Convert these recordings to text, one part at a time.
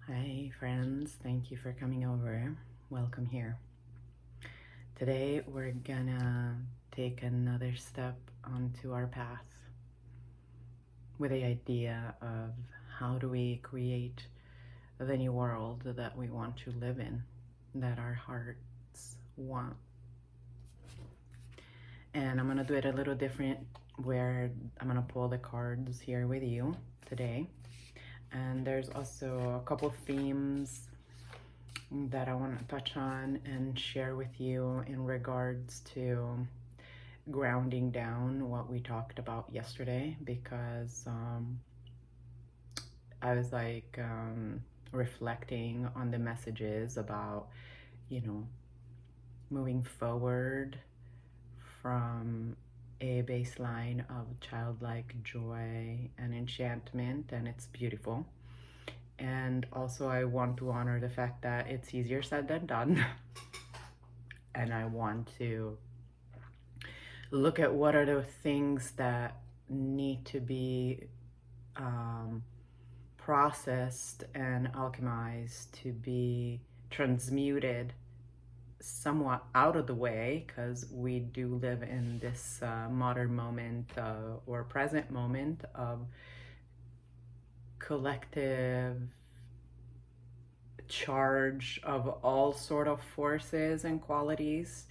Hi, friends. Thank you for coming over. Welcome here. Today, we're gonna take another step onto our path with the idea of how do we create the new world that we want to live in, that our hearts want. And I'm gonna do it a little different where I'm gonna pull the cards here with you today. And there's also a couple themes that I want to touch on and share with you in regards to grounding down what we talked about yesterday, because I was reflecting on the messages about, you know, moving forward from a baseline of childlike joy and enchantment, and it's beautiful. And also, I want to honor the fact that it's easier said than done. And I want to look at what are the things that need to be processed and alchemized to be transmuted somewhat out of the way, because we do live in this modern moment or present moment of collective charge of all sort of forces and qualities.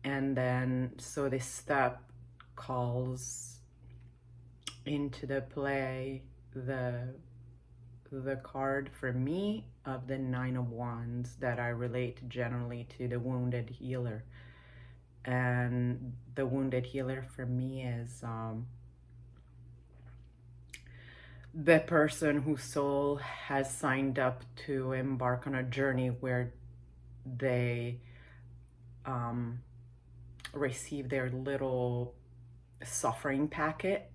And then so this step calls into the play the card for me of the Nine of Wands that I relate generally to the wounded healer. And the wounded healer for me is the person whose soul has signed up to embark on a journey where they receive their little suffering packet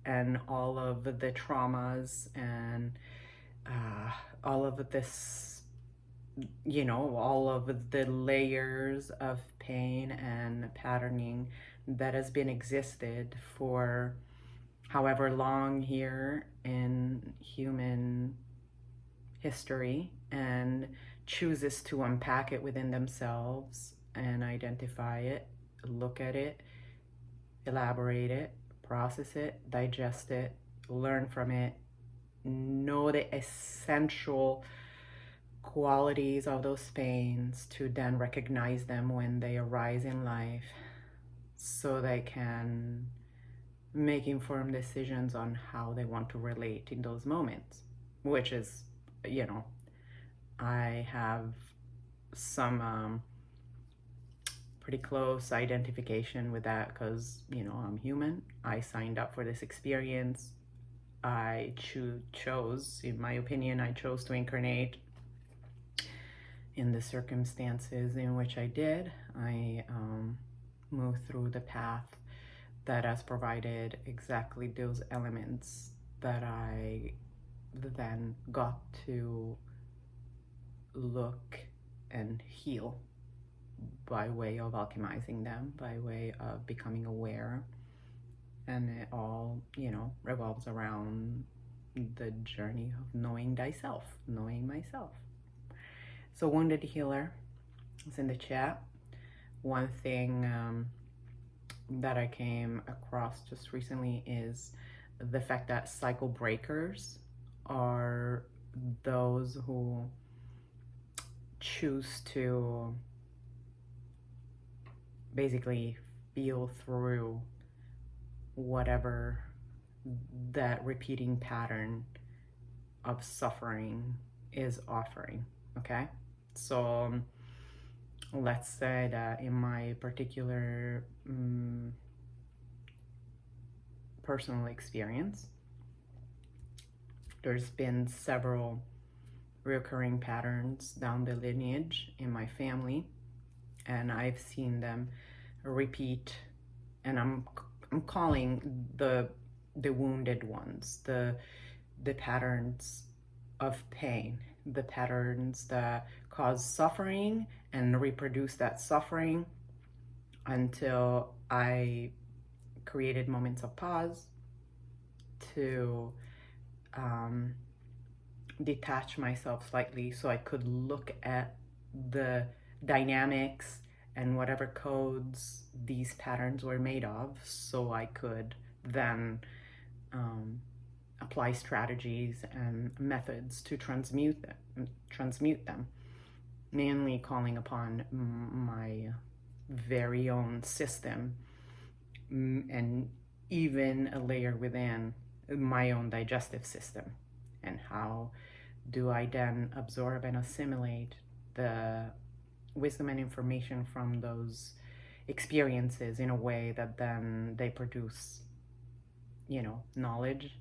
and all of the traumas and all of this, all of the layers of pain and patterning that has been existed for however long here in human history, and chooses to unpack it within themselves and identify it, look at it, elaborate it, process it, digest it, learn from it, know the essential qualities of those pains to then recognize them when they arise in life so they can make informed decisions on how they want to relate in those moments, which is, I have some pretty close identification with that because, I'm human. I signed up for this experience. I chose, in my opinion, I chose to incarnate in the circumstances in which I did. I moved through the path that has provided exactly those elements that I then got to look and heal by way of alchemizing them, by way of becoming aware. And it all, revolves around the journey of knowing thyself, knowing myself. So, Wounded Healer is in the chat. One thing that I came across just recently is the fact that cycle breakers are those who choose to basically feel through whatever that repeating pattern of suffering is offering. Okay, so let's say that in my particular personal experience, there's been several recurring patterns down the lineage in my family, and I've seen them repeat. And I'm calling the wounded ones, the patterns of pain, the patterns that cause suffering and reproduce that suffering until I created moments of pause to detach myself slightly so I could look at the dynamics and whatever codes these patterns were made of, so I could then um, apply strategies and methods to transmute them, mainly calling upon my very own system, and even a layer within my own digestive system. And how do I then absorb and assimilate the wisdom and information from those experiences in a way that then they produce, knowledge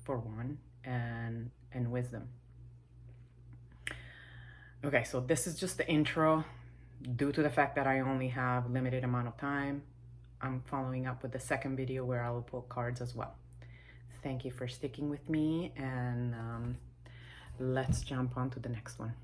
for one, and wisdom. Okay, so this is just the intro. Due to the fact that I only have limited amount of time, I'm following up with the second video where I will pull cards as well. Thank you for sticking with me, and let's jump on to the next one.